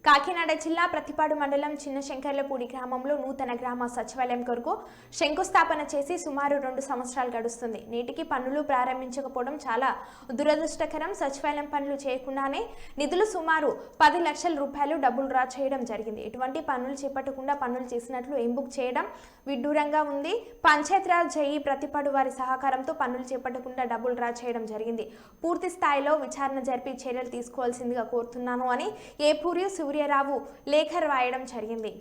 కాకినాడ జిల్లా ప్రతిపాడు మండలం చిన్నశంకర్లపూడి గ్రామంలో నూతన గ్రామ సచివాలయం కొరకు శంకుస్థాపన చేసి సుమారు 2 సంవత్సరాలు గడుస్తుంది. నేటికి పనులు ప్రారంభించకపోవడం చాలా దురదృష్టకరం. సచివాలయం పనులు చేయకుండానే నిధులు సుమారు 10 లక్షల రూపాయలు డబ్బులు డ్రా చేయడం జరిగింది. ఎటువంటి పనులు చేపట్టకుండా పనులు చేసినట్లు ఎంబుక్ చేయడం విడ్డూరంగా ఉంది. పంచాయతీరాజ్ జేఈ ప్రతిపాడు వారి సహకారంతో పనులు చేపట్టకుండా డబ్బులు డ్రా చేయడం జరిగింది. పూర్తి స్థాయిలో విచారణ జరిపి చర్యలు తీసుకోవాల్సిందిగా కోరుతున్నాను అని ఏపూరి సూర్యరావు లేఖ రాయడం జరిగింది.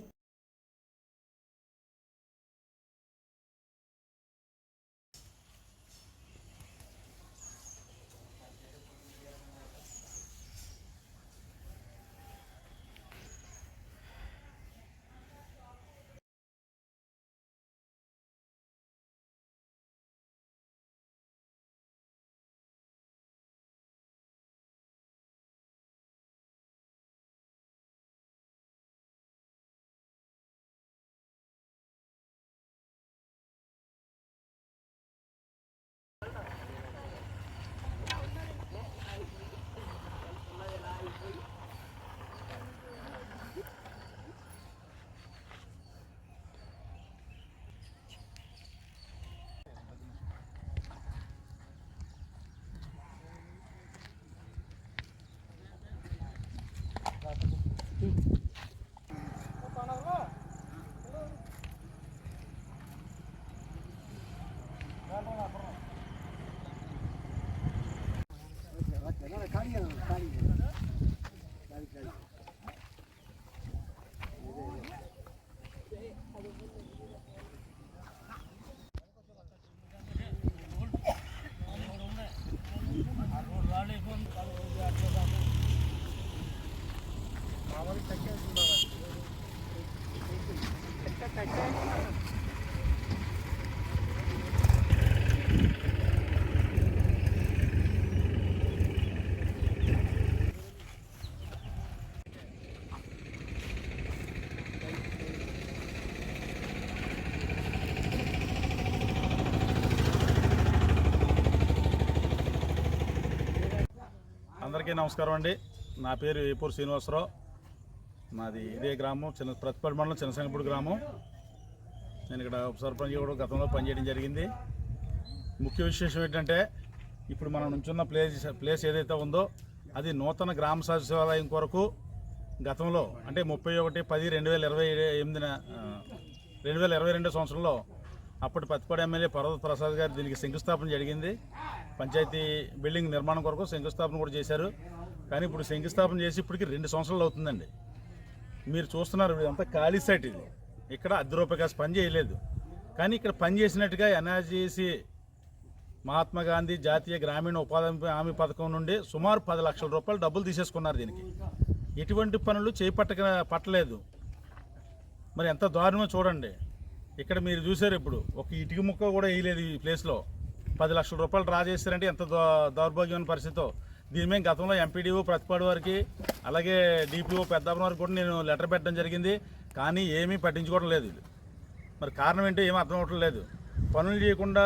అందరికీ నమస్కారం అండి. నా పేరు ఏపూరి శ్రీనివాసరావు. మాది ఇదే గ్రామం ప్రతిపాడు మండలం చిన్నశంకరపూడి గ్రామం. నేను ఇక్కడ ఉప సర్పంచ్ కూడా గతంలో పనిచేయడం జరిగింది. ముఖ్య విశేషం ఏంటంటే ఇప్పుడు మనం నుంచున్న ప్లేస్ ఏదైతే ఉందో అది నూతన గ్రామ సచివాలయం కొరకు గతంలో అంటే 31/10/2022 సంవత్సరంలో అప్పటి ప్రతిపాడు ఎమ్మెల్యే పర్వత ప్రసాద్ గారు దీనికి శంకుస్థాపన జరిగింది. పంచాయతీ బిల్డింగ్ నిర్మాణం కొరకు శంకుస్థాపన కూడా చేశారు. కానీ ఇప్పుడు శంకుస్థాపన చేసి ఇప్పటికి 2 సంవత్సరాలు అవుతుందండి. మీరు చూస్తున్నారు ఇదంతా ఖాళీ సైట్. ఇది ఇక్కడ అర్ధ రూపాయి కాస్త పని చేయలేదు. కానీ ఇక్కడ పని చేసినట్టుగా ఎన్ఆర్జీసీ మహాత్మా గాంధీ జాతీయ గ్రామీణ ఉపాధి హామీ పథకం నుండి సుమారు 10 లక్షల రూపాయలు డబ్బులు తీసేసుకున్నారు. దీనికి ఎటువంటి పనులు పట్టలేదు. మరి ఎంత దారుణమో చూడండి. ఇక్కడ మీరు చూసారు, ఇప్పుడు ఒక ఇటుక ముక్క కూడా వేయలేదు. ఈ ప్లేస్లో 10 లక్షల రూపాయలు డ్రా చేస్తారంటే ఎంత దౌర్భాగ్యమైన పరిస్థితితో. దీని మీద గతంలో ఎంపీడీఓ ప్రతిపాడు వారికి అలాగే డిపిఓ పెద్దాపురం వారికి కూడా నేను లెటర్ పెట్టడం జరిగింది. కానీ ఏమీ పట్టించుకోవడం లేదు. మరి కారణం ఏంటో ఏమీ అర్థం అవ్వటం లేదు. పనులు చేయకుండా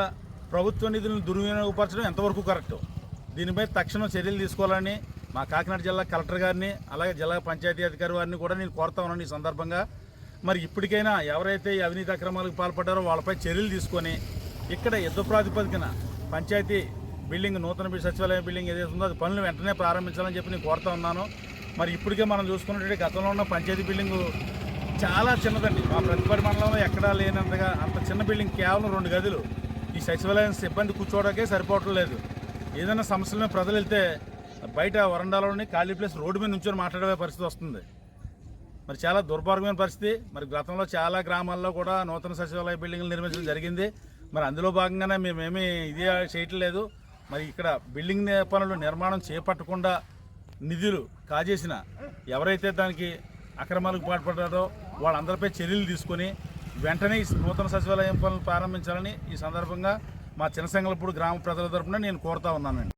ప్రభుత్వ నిధులను దుర్వినియోగపరచడం ఎంతవరకు కరెక్ట్? దీనిపై తక్షణం చర్యలు తీసుకోవాలని మా కాకినాడ జిల్లా కలెక్టర్ గారిని అలాగే జిల్లా పంచాయతీ అధికారి వారిని కూడా నేను కోరుతా ఉన్నాను ఈ సందర్భంగా. మరి ఇప్పటికైనా ఎవరైతే ఈ అవినీతి అక్రమాలకు పాల్పడ్డారో వాళ్ళపై చర్యలు తీసుకొని ఇక్కడ యుద్ధ ప్రాతిపదికన పంచాయతీ బిల్డింగ్ నూతన సచివాలయ బిల్డింగ్ ఏదైతే ఉందో అది పనులు వెంటనే ప్రారంభించాలని చెప్పి నేను కోరుతా ఉన్నాను. మరి ఇప్పటికే మనం చూసుకున్నట్టు గతంలో ఉన్న పంచాయతీ బిల్డింగు చాలా చిన్నదండి. మా ప్రతిపాడు మండలంలో ఎక్కడా లేనంతగా అంత చిన్న బిల్డింగ్, కేవలం 2 గదులు. ఈ సచివాలయం సిబ్బంది కూర్చోవడానికే సరిపోవటం లేదు. ఏదైనా సమస్యల మీద ప్రజలు వెళ్తే బయట వరండాలోని ఖాళీ ప్లేస్ రోడ్డు మీద నుంచొని మాట్లాడే పరిస్థితి వస్తుంది. మరి చాలా దుర్భాగ్యమైన పరిస్థితి. మరి గతంలో చాలా గ్రామాల్లో కూడా నూతన సచివాలయ బిల్డింగ్లు నిర్మించడం జరిగింది. మరి అందులో భాగంగానే మేమేమీ ఇది చేయట్లేదు. మరి ఇక్కడ బిల్డింగ్ పనులు నిర్మాణం చేపట్టకుండా నిధులు కాజేసిన ఎవరైతే దానికి అక్రమాలకు పాల్పడ్డారో వాళ్ళందరిపై చర్యలు తీసుకొని వెంటనే ఈ నూతన సచివాలయం పనులు ప్రారంభించాలని ఈ సందర్భంగా మా చిన్నశంకరపూడి గ్రామ ప్రజల తరఫున నేను కోరుతా ఉన్నానండి.